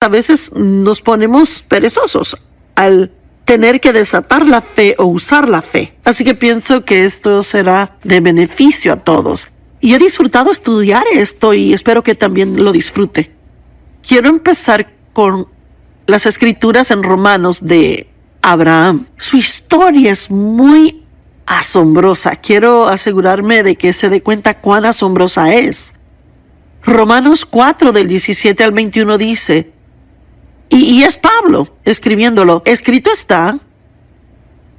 a veces nos ponemos perezosos al tener que desatar la fe o usar la fe. Así que pienso que esto será de beneficio a todos. Y he disfrutado estudiar esto y espero que también lo disfrute. Quiero empezar con las escrituras en Romanos de Abraham. Su historia es muy asombrosa. Quiero asegurarme de que se dé cuenta cuán asombrosa es. Romanos 4 del 17 al 21 dice, y es Pablo escribiéndolo, escrito está,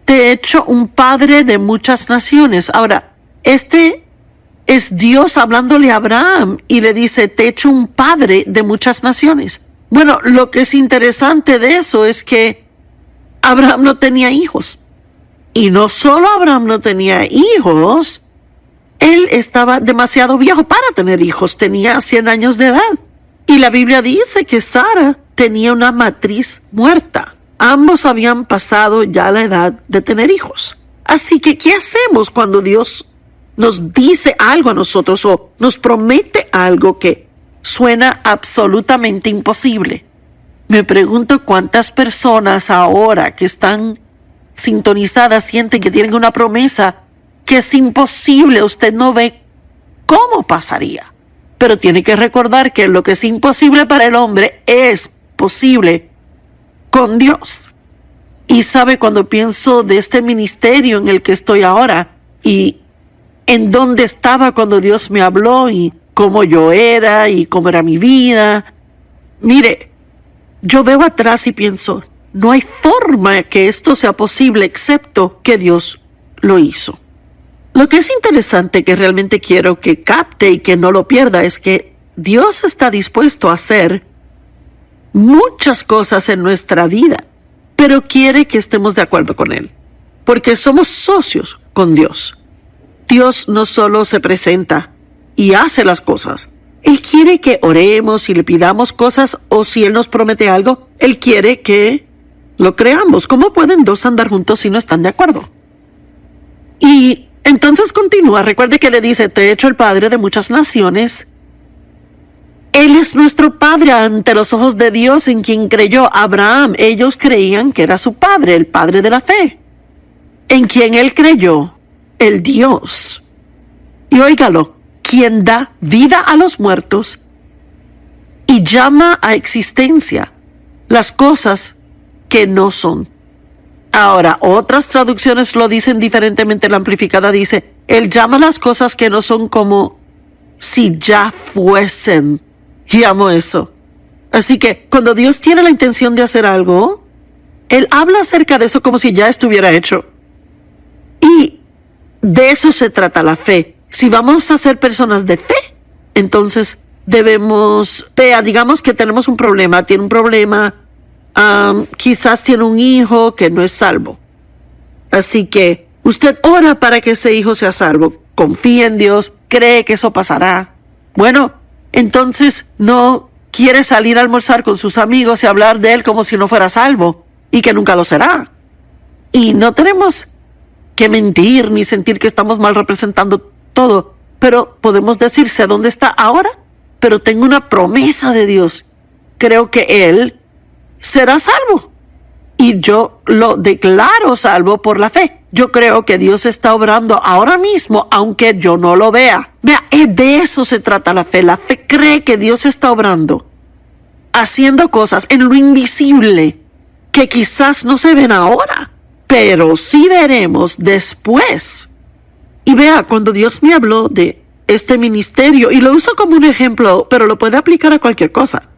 te he hecho un padre de muchas naciones. Ahora, este es Dios hablándole a Abraham y le dice, te he hecho un padre de muchas naciones. Bueno, lo que es interesante de eso es que Abraham no tenía hijos. Y no solo Abraham no tenía hijos, él estaba demasiado viejo para tener hijos, tenía 100 años de edad. Y la Biblia dice que Sara tenía una matriz muerta. Ambos habían pasado ya la edad de tener hijos. Así que, ¿qué hacemos cuando Dios nos dice algo a nosotros o nos promete algo que suena absolutamente imposible? Me pregunto cuántas personas ahora que están sintonizadas sienten que tienen una promesa que es imposible, usted no ve cómo pasaría. Pero tiene que recordar que lo que es imposible para el hombre es posible con Dios. Y sabe, cuando pienso de este ministerio en el que estoy ahora y en dónde estaba cuando Dios me habló y cómo yo era y cómo era mi vida, mire, yo veo atrás y pienso, no hay forma que esto sea posible excepto que Dios lo hizo. Lo que es interesante, que realmente quiero que capte y que no lo pierda, es que Dios está dispuesto a hacer muchas cosas en nuestra vida, pero quiere que estemos de acuerdo con Él, porque somos socios con Dios. Dios no solo se presenta y hace las cosas, Él quiere que oremos y le pidamos cosas, o si Él nos promete algo, Él quiere que lo creamos. ¿Cómo pueden dos andar juntos si no están de acuerdo? Y entonces continúa, recuerde que le dice, te he hecho el padre de muchas naciones. Él es nuestro padre ante los ojos de Dios, en quien creyó Abraham. Ellos creían que era su padre, el padre de la fe, en quien él creyó, el Dios. Y óigalo, quien da vida a los muertos y llama a existencia las cosas que no son. Ahora, otras traducciones lo dicen diferentemente. La amplificada dice, Él llama las cosas que no son como si ya fuesen. Y amo eso. Así que cuando Dios tiene la intención de hacer algo, Él habla acerca de eso como si ya estuviera hecho. Y de eso se trata la fe. Si vamos a ser personas de fe, entonces debemos, digamos que tenemos un problema, tiene un problema, quizás tiene un hijo que no es salvo. Así que usted ora para que ese hijo sea salvo, confía en Dios, cree que eso pasará. Bueno, entonces no quiere salir a almorzar con sus amigos y hablar de él como si no fuera salvo y que nunca lo será. Y no tenemos que mentir ni sentir que estamos mal representando todo, pero podemos decir, sé dónde está ahora, pero tengo una promesa de Dios. Creo que él será salvo. Y yo lo declaro salvo por la fe. Yo creo que Dios está obrando ahora mismo, aunque yo no lo vea. Vea, de eso se trata la fe. La fe cree que Dios está obrando, haciendo cosas en lo invisible, que quizás no se ven ahora, pero sí veremos después. Y vea, cuando Dios me habló de este ministerio, y lo uso como un ejemplo, pero lo puede aplicar a cualquier cosa.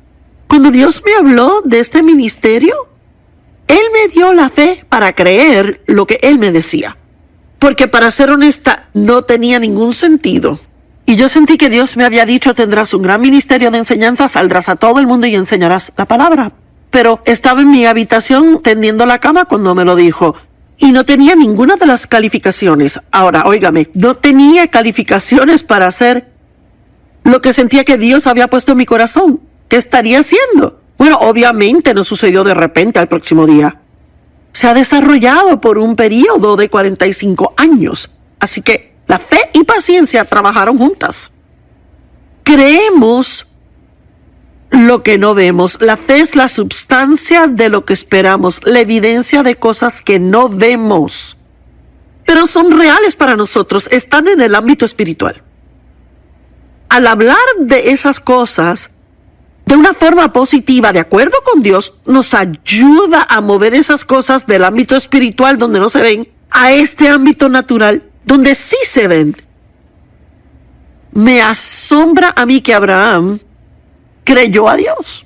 Cuando Dios me habló de este ministerio, Él me dio la fe para creer lo que Él me decía. Porque para ser honesta, no tenía ningún sentido. Y yo sentí que Dios me había dicho, tendrás un gran ministerio de enseñanza, saldrás a todo el mundo y enseñarás la palabra. Pero estaba en mi habitación tendiendo la cama cuando me lo dijo. Y no tenía ninguna de las calificaciones. Ahora, óigame, no tenía calificaciones para hacer lo que sentía que Dios había puesto en mi corazón. ¿Qué estaría haciendo? Bueno, obviamente no sucedió de repente al próximo día. Se ha desarrollado por un periodo de 45 años. Así que la fe y paciencia trabajaron juntas. Creemos lo que no vemos. La fe es la substancia de lo que esperamos, la evidencia de cosas que no vemos, pero son reales para nosotros, están en el ámbito espiritual. Al hablar de esas cosas de una forma positiva, de acuerdo con Dios, nos ayuda a mover esas cosas del ámbito espiritual donde no se ven, a este ámbito natural donde sí se ven. Me asombra a mí que Abraham creyó a Dios.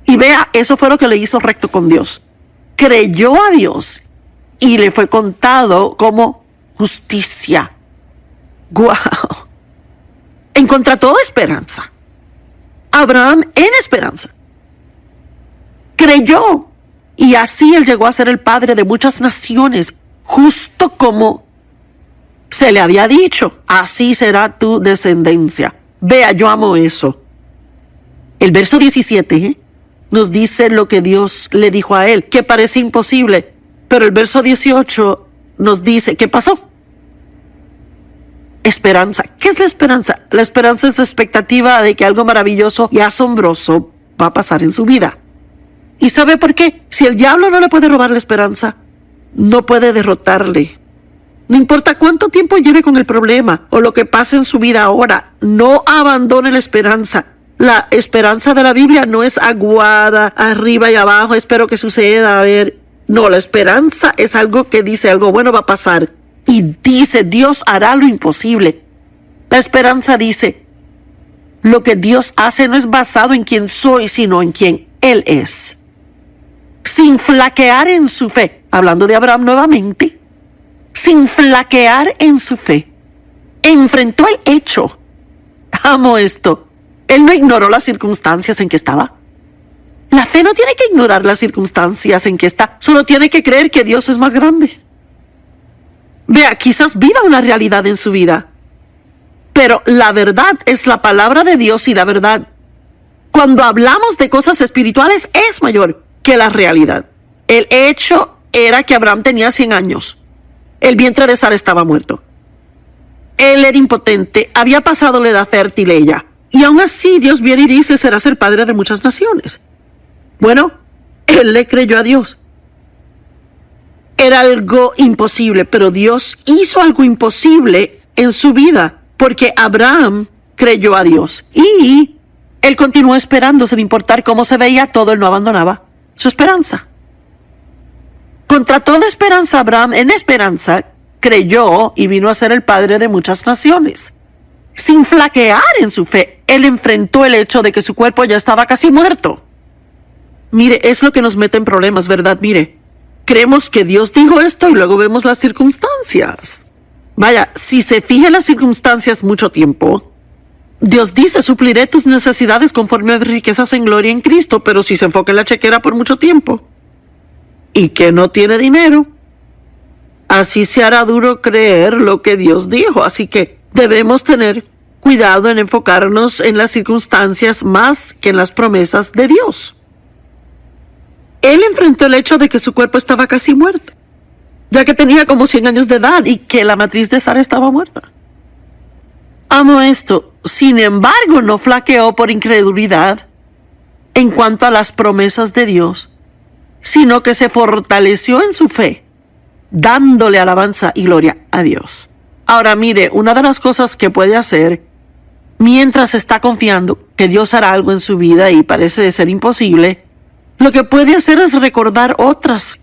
Y vea, eso fue lo que le hizo recto con Dios. Creyó a Dios y le fue contado como justicia. ¡Guau! En contra de toda esperanza. Abraham en esperanza creyó, y así él llegó a ser el padre de muchas naciones, justo como se le había dicho, así será tu descendencia. Vea, yo amo eso. El verso 17 nos dice lo que Dios le dijo a él, que parece imposible, pero el verso 18 nos dice qué pasó. Esperanza. ¿Qué es la esperanza? La esperanza es la expectativa de que algo maravilloso y asombroso va a pasar en su vida. ¿Y sabe por qué? Si el diablo no le puede robar la esperanza, no puede derrotarle. No importa cuánto tiempo lleve con el problema o lo que pase en su vida ahora, no abandone la esperanza. La esperanza de la Biblia no es aguada, arriba y abajo, espero que suceda, a ver. No, la esperanza es algo que dice algo bueno va a pasar. Y dice, Dios hará lo imposible. La esperanza dice, lo que Dios hace no es basado en quién soy, sino en quién Él es. Sin flaquear en su fe, hablando de Abraham nuevamente, sin flaquear en su fe, enfrentó el hecho. Amo esto. Él no ignoró las circunstancias en que estaba. La fe no tiene que ignorar las circunstancias en que está, solo tiene que creer que Dios es más grande. Vea, quizás viva una realidad en su vida, pero la verdad es la palabra de Dios, y la verdad, cuando hablamos de cosas espirituales, es mayor que la realidad. El hecho era que Abraham tenía 100 años. El vientre de Sara estaba muerto. Él era impotente, había pasado la edad fértil ella, y aún así Dios viene y dice, serás el padre de muchas naciones. Bueno, él le creyó a Dios. Era algo imposible, pero Dios hizo algo imposible en su vida, porque Abraham creyó a Dios y él continuó esperando sin importar cómo se veía todo, él no abandonaba su esperanza. Contra toda esperanza, Abraham en esperanza creyó y vino a ser el padre de muchas naciones. Sin flaquear en su fe, él enfrentó el hecho de que su cuerpo ya estaba casi muerto. Mire, es lo que nos mete en problemas, ¿verdad? Mire, creemos que Dios dijo esto y luego vemos las circunstancias. Vaya, si se fija en las circunstancias mucho tiempo, Dios dice, supliré tus necesidades conforme a riquezas en gloria en Cristo, pero si se enfoca en la chequera por mucho tiempo y que no tiene dinero, así se hará duro creer lo que Dios dijo. Así que debemos tener cuidado en enfocarnos en las circunstancias más que en las promesas de Dios. Él enfrentó el hecho de que su cuerpo estaba casi muerto, ya que tenía como 100 años de edad y que la matriz de Sara estaba muerta. Amo esto. Sin embargo, no flaqueó por incredulidad en cuanto a las promesas de Dios, sino que se fortaleció en su fe, dándole alabanza y gloria a Dios. Ahora mire, una de las cosas que puede hacer mientras está confiando que Dios hará algo en su vida y parece ser imposible, lo que puede hacer es recordar otras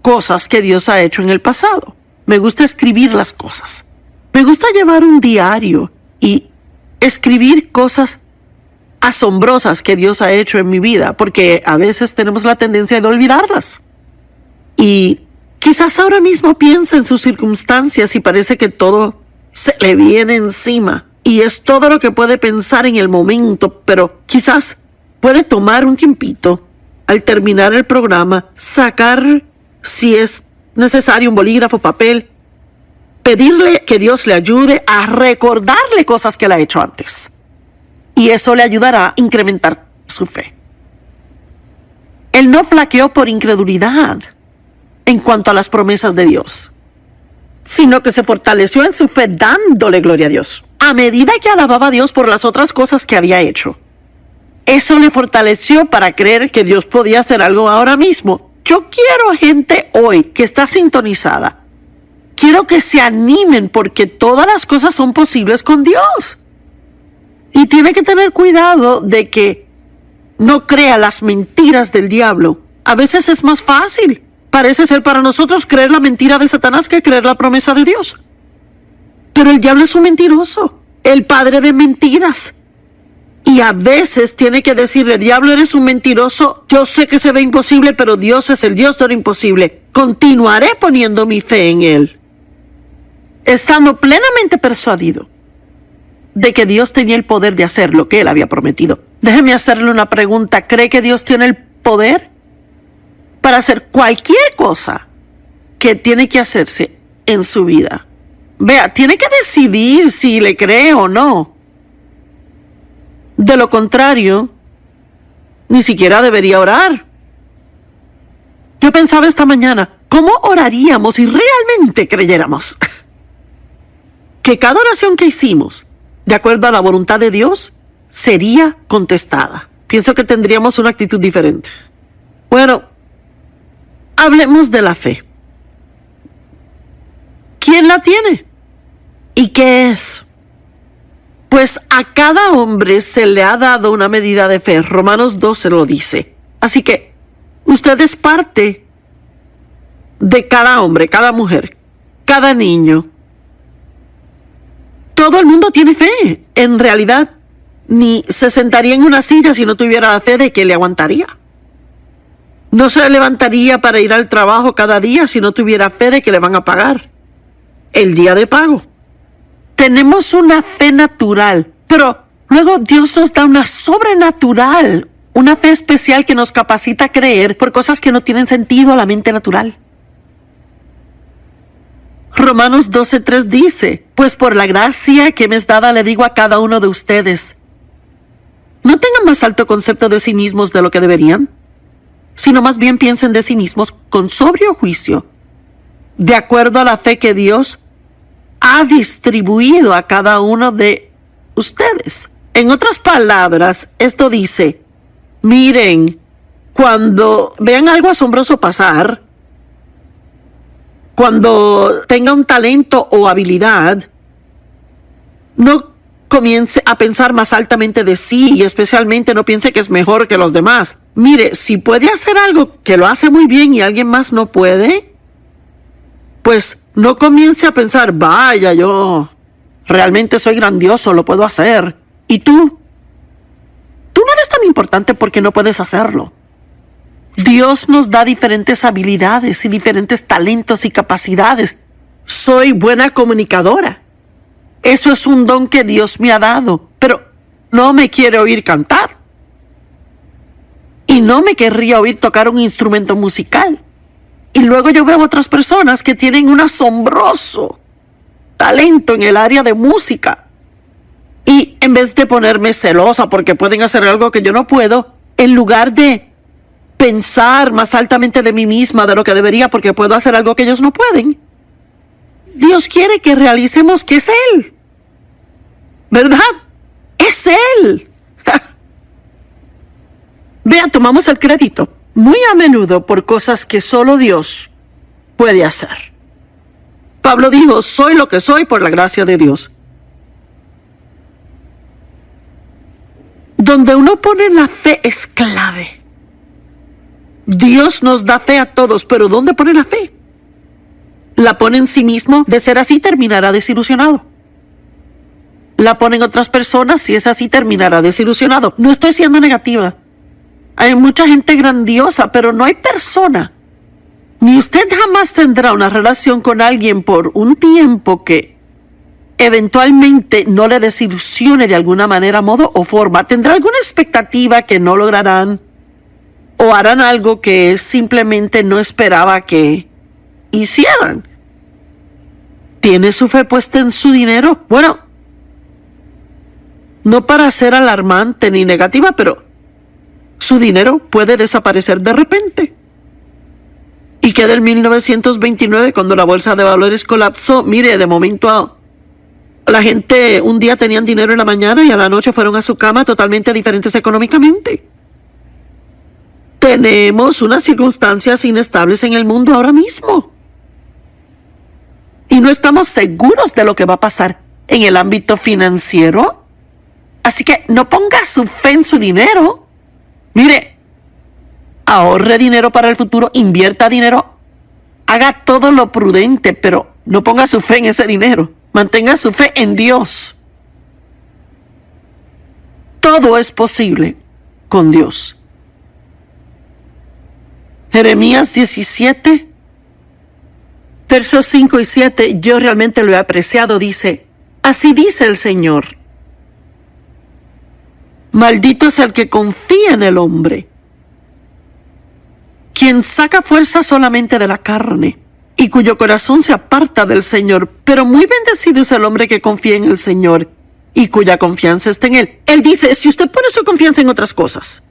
cosas que Dios ha hecho en el pasado. Me gusta escribir las cosas. Me gusta llevar un diario y escribir cosas asombrosas que Dios ha hecho en mi vida, porque a veces tenemos la tendencia de olvidarlas. Y quizás ahora mismo piensa en sus circunstancias y parece que todo se le viene encima. Y es todo lo que puede pensar en el momento, pero quizás puede tomar un tiempito al terminar el programa, sacar, si es necesario, un bolígrafo, papel, pedirle que Dios le ayude a recordarle cosas que él ha hecho antes. Y eso le ayudará a incrementar su fe. Él no flaqueó por incredulidad en cuanto a las promesas de Dios, sino que se fortaleció en su fe dándole gloria a Dios, a medida que alababa a Dios por las otras cosas que había hecho. Eso le fortaleció para creer que Dios podía hacer algo ahora mismo. Yo quiero gente hoy que está sintonizada. Quiero que se animen porque todas las cosas son posibles con Dios. Y tiene que tener cuidado de que no crea las mentiras del diablo. A veces es más fácil, parece ser para nosotros, creer la mentira de Satanás que creer la promesa de Dios. Pero el diablo es un mentiroso, el padre de mentiras. Y a veces tiene que decirle, diablo, eres un mentiroso, yo sé que se ve imposible, pero Dios es el Dios de lo imposible. Continuaré poniendo mi fe en Él, estando plenamente persuadido de que Dios tenía el poder de hacer lo que Él había prometido. Déjeme hacerle una pregunta. ¿Cree que Dios tiene el poder para hacer cualquier cosa que tiene que hacerse en su vida? Vea, tiene que decidir si le cree o no. De lo contrario, ni siquiera debería orar. Yo pensaba esta mañana, ¿cómo oraríamos si realmente creyéramos que cada oración que hicimos, de acuerdo a la voluntad de Dios, sería contestada? Pienso que tendríamos una actitud diferente. Bueno, hablemos de la fe. ¿Quién la tiene? ¿Y qué es? Pues a cada hombre se le ha dado una medida de fe. Romanos 12 lo dice. Así que usted es parte de cada hombre, cada mujer, cada niño. Todo el mundo tiene fe. En realidad, ni se sentaría en una silla si no tuviera la fe de que le aguantaría. No se levantaría para ir al trabajo cada día si no tuviera fe de que le van a pagar el día de pago. Tenemos una fe natural, pero luego Dios nos da una sobrenatural, una fe especial que nos capacita a creer por cosas que no tienen sentido a la mente natural. Romanos 12:3 dice, pues por la gracia que me es dada le digo a cada uno de ustedes, no tengan más alto concepto de sí mismos de lo que deberían, sino más bien piensen de sí mismos con sobrio juicio, de acuerdo a la fe que Dios ha distribuido a cada uno de ustedes. En otras palabras, esto dice, miren, cuando vean algo asombroso pasar, cuando tenga un talento o habilidad, no comience a pensar más altamente de sí y especialmente no piense que es mejor que los demás. Mire, si puede hacer algo que lo hace muy bien y alguien más no puede, pues no comience a pensar, vaya, yo realmente soy grandioso, lo puedo hacer. ¿Y tú? Tú no eres tan importante porque no puedes hacerlo. Dios nos da diferentes habilidades y diferentes talentos y capacidades. Soy buena comunicadora. Eso es un don que Dios me ha dado, pero no me quiere oír cantar. Y no me querría oír tocar un instrumento musical. Y luego yo veo otras personas que tienen un asombroso talento en el área de música. Y en vez de ponerme celosa porque pueden hacer algo que yo no puedo, en lugar de pensar más altamente de mí misma de lo que debería porque puedo hacer algo que ellos no pueden, Dios quiere que realicemos que es Él. ¿Verdad? Es Él. Vea, tomamos el crédito muy a menudo por cosas que solo Dios puede hacer. Pablo dijo, soy lo que soy por la gracia de Dios. Donde uno pone la fe es clave. Dios nos da fe a todos, pero ¿dónde pone la fe? La pone en sí mismo, de ser así terminará desilusionado. La pone en otras personas, si es así terminará desilusionado. No estoy siendo negativa. Hay mucha gente grandiosa, pero no hay persona. Ni usted jamás tendrá una relación con alguien por un tiempo que eventualmente no le desilusione de alguna manera, modo o forma. Tendrá alguna expectativa que no lograrán o harán algo que simplemente no esperaba que hicieran. ¿Tiene su fe puesta en su dinero? Bueno, no para ser alarmante ni negativa, pero su dinero puede desaparecer de repente. Y que del 1929, cuando la bolsa de valores colapsó, mire, de momento La gente un día tenían dinero en la mañana y a la noche fueron a su cama totalmente diferentes económicamente. Tenemos unas circunstancias inestables en el mundo ahora mismo. Y no estamos seguros de lo que va a pasar en el ámbito financiero. Así que no ponga su fe en su dinero. Mire, ahorre dinero para el futuro, invierta dinero, haga todo lo prudente, pero no ponga su fe en ese dinero. Mantenga su fe en Dios. Todo es posible con Dios. Jeremías 17, versos 5 y 7, yo realmente lo he apreciado, dice, así dice el Señor. Maldito es el que confía en el hombre, quien saca fuerza solamente de la carne y cuyo corazón se aparta del Señor. Pero muy bendecido es el hombre que confía en el Señor y cuya confianza está en Él. Él dice, si usted pone su confianza en otras cosas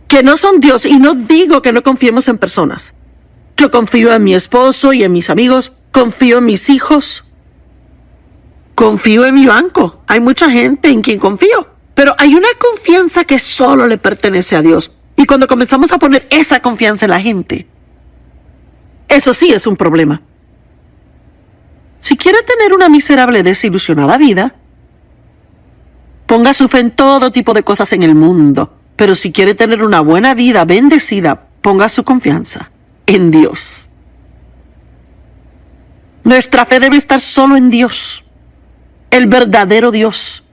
que no son Dios, y no digo que no confiemos en personas. Yo confío en mi esposo y en mis amigos, confío en mis hijos, confío en mi banco. Hay mucha gente en quien confío, pero hay una confianza que solo le pertenece a Dios. Y cuando comenzamos a poner esa confianza en la gente, eso sí es un problema. Si quiere tener una miserable, desilusionada vida, ponga su fe en todo tipo de cosas en el mundo. Pero si quiere tener una buena vida bendecida, ponga su confianza en Dios. Nuestra fe debe estar solo en Dios, el verdadero Dios,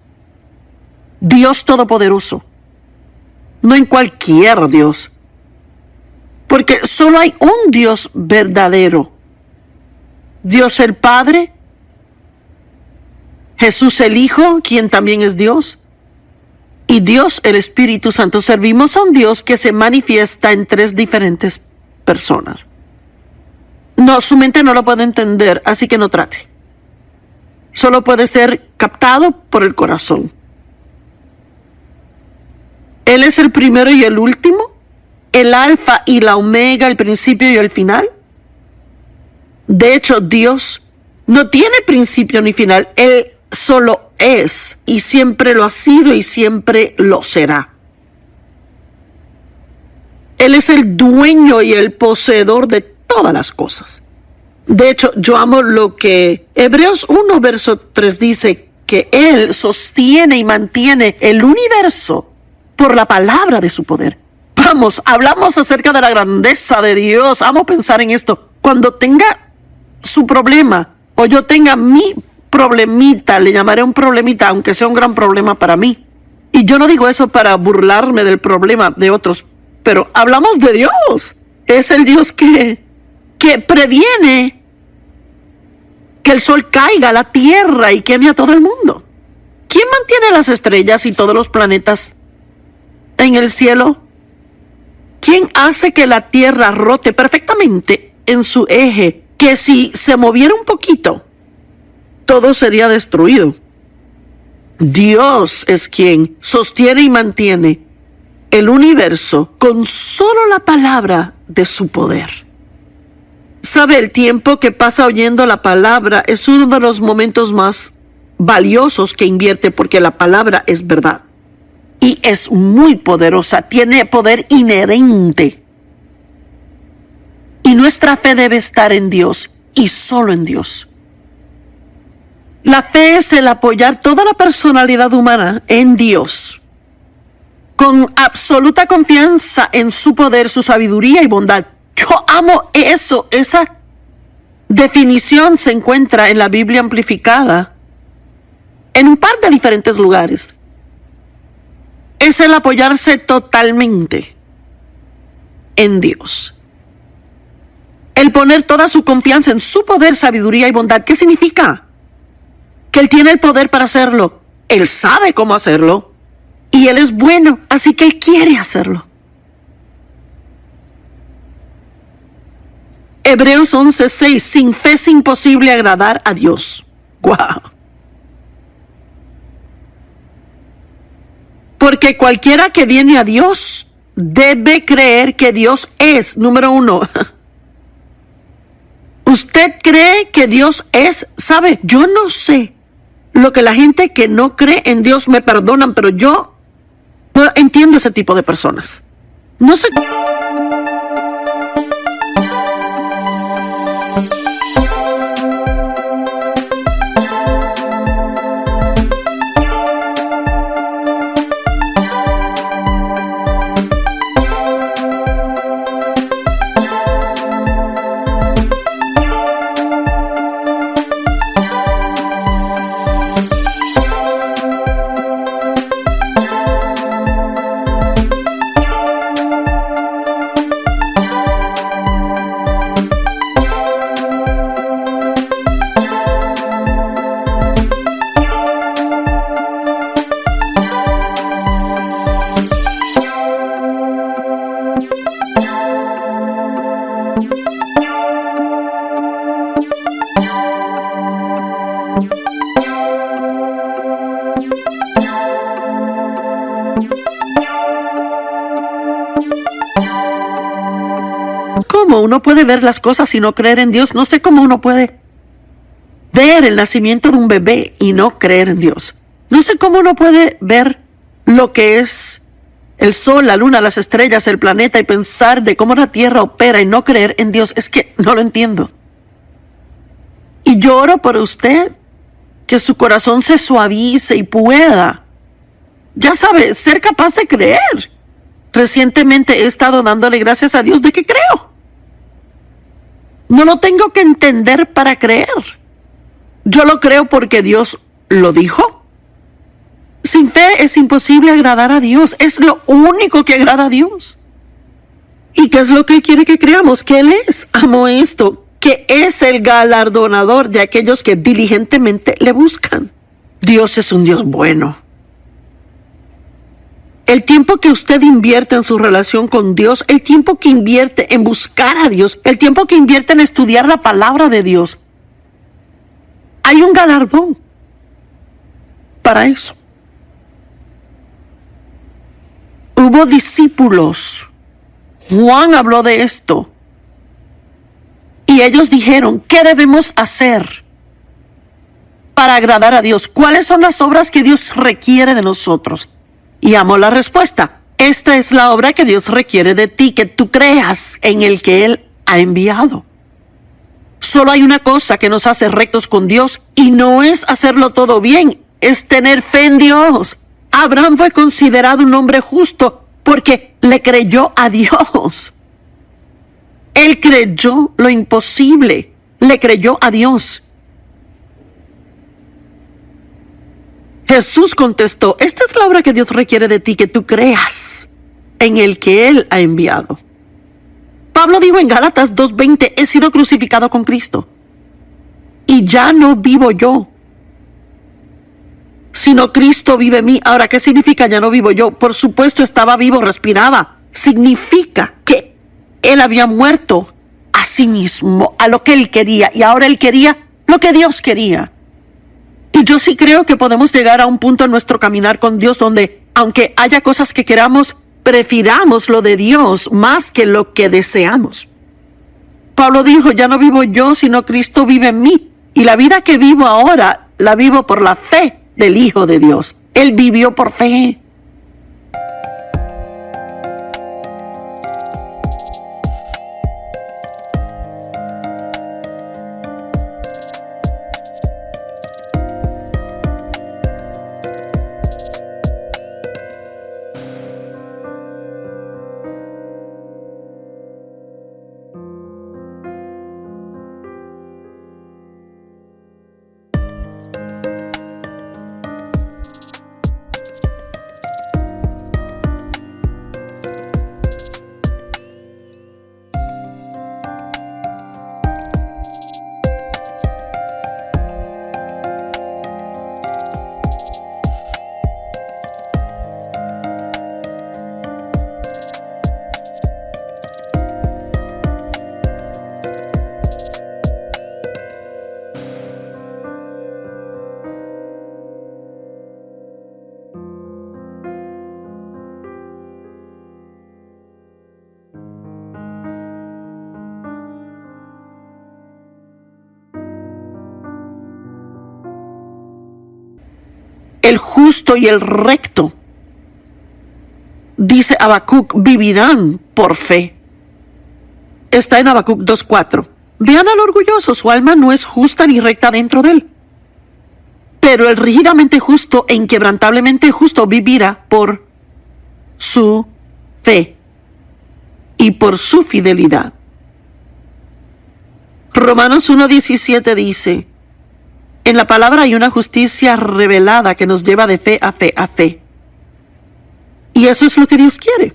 Dios Todopoderoso, no en cualquier Dios, porque solo hay un Dios verdadero, Dios el Padre, Jesús el Hijo, quien también es Dios, y Dios el Espíritu Santo. Servimos a un Dios que se manifiesta en tres diferentes personas. No, su mente no lo puede entender, así que no trate. Solo puede ser captado por el corazón. Él es el primero y el último, el alfa y la omega, el principio y el final. De hecho, Dios no tiene principio ni final. Él solo es, y siempre lo ha sido y siempre lo será. Él es el dueño y el poseedor de todas las cosas. De hecho, yo amo lo que Hebreos 1, verso 3 dice, que Él sostiene y mantiene el universo por la palabra de su poder. Vamos, hablamos acerca de la grandeza de Dios. Amo pensar en esto. Cuando tenga su problema, o yo tenga mi problemita, le llamaré un problemita, aunque sea un gran problema para mí. Y yo no digo eso para burlarme del problema de otros, pero hablamos de Dios. Es el Dios que previene que el sol caiga a la tierra y queme a todo el mundo. ¿Quién mantiene las estrellas y todos los planetas en el cielo? ¿Quién hace que la tierra rote perfectamente en su eje, que si se moviera un poquito, todo sería destruido? Dios es quien sostiene y mantiene el universo con solo la palabra de su poder. ¿Sabe? El tiempo que pasa oyendo la palabra es uno de los momentos más valiosos que invierte, porque la palabra es verdad y es muy poderosa, tiene poder inherente. Y nuestra fe debe estar en Dios y solo en Dios. La fe es el apoyar toda la personalidad humana en Dios, con absoluta confianza en su poder, su sabiduría y bondad. Yo amo eso. Esa definición se encuentra en la Biblia amplificada en un par de diferentes lugares. Es el apoyarse totalmente en Dios. El poner toda su confianza en su poder, sabiduría y bondad. ¿Qué significa? Que Él tiene el poder para hacerlo. Él sabe cómo hacerlo. Y Él es bueno, así que Él quiere hacerlo. Hebreos 11:6. Sin fe es imposible agradar a Dios. ¡Guau! Porque cualquiera que viene a Dios debe creer que Dios es, número uno, ¿Usted cree que Dios es? ¿Sabe? Yo no sé lo que la gente que no cree en Dios me perdonan, pero yo no entiendo ese tipo de personas. No sé. ¿Cómo uno puede ver las cosas y no creer en Dios? No sé cómo uno puede ver el nacimiento de un bebé y no creer en Dios. No sé cómo uno puede ver lo que es el sol, la luna, las estrellas, el planeta y pensar de cómo la tierra opera y no creer en Dios. Es que no lo entiendo. Y yo oro por usted, que su corazón se suavice y pueda, ya sabe, ser capaz de creer. Recientemente he estado dándole gracias a Dios de que creo. No lo tengo que entender para creer. Yo lo creo porque Dios lo dijo. Sin fe es imposible agradar a Dios. Es lo único que agrada a Dios. ¿Y qué es lo que Él quiere que creamos? Que Él es. Amo esto. Que es el galardonador de aquellos que diligentemente le buscan. Dios es un Dios bueno. El tiempo que usted invierte en su relación con Dios, el tiempo que invierte en buscar a Dios, el tiempo que invierte en estudiar la palabra de Dios, hay un galardón para eso. Hubo discípulos. Juan habló de esto. Y ellos dijeron, ¿qué debemos hacer para agradar a Dios? ¿Cuáles son las obras que Dios requiere de nosotros? Y amó la respuesta. Esta es la obra que Dios requiere de ti, que tú creas en el que Él ha enviado. Solo hay una cosa que nos hace rectos con Dios y no es hacerlo todo bien, es tener fe en Dios. Abraham fue considerado un hombre justo porque le creyó a Dios. Él creyó lo imposible, le creyó a Dios. Jesús contestó, esta es la obra que Dios requiere de ti, que tú creas en el que Él ha enviado. Pablo dijo en Gálatas 2:20, he sido crucificado con Cristo. Y ya no vivo yo, sino Cristo vive en mí. Ahora, ¿qué significa ya no vivo yo? Por supuesto, estaba vivo, respiraba. Significa que Él había muerto a sí mismo, a lo que Él quería. Y ahora Él quería lo que Dios quería. Y yo sí creo que podemos llegar a un punto en nuestro caminar con Dios donde, aunque haya cosas que queramos, prefiramos lo de Dios más que lo que deseamos. Pablo dijo, ya no vivo yo, sino Cristo vive en mí. Y la vida que vivo ahora, la vivo por la fe del Hijo de Dios. Él vivió por fe. el justo y el recto, dice Habacuc, vivirán por fe. Está en Habacuc 2:4. Vean al orgulloso, su alma no es justa ni recta dentro de él. Pero el rígidamente justo e inquebrantablemente justo vivirá por su fe y por su fidelidad. Romanos 1:17 dice, en la palabra hay una justicia revelada que nos lleva de fe a fe a fe. Y eso es lo que Dios quiere.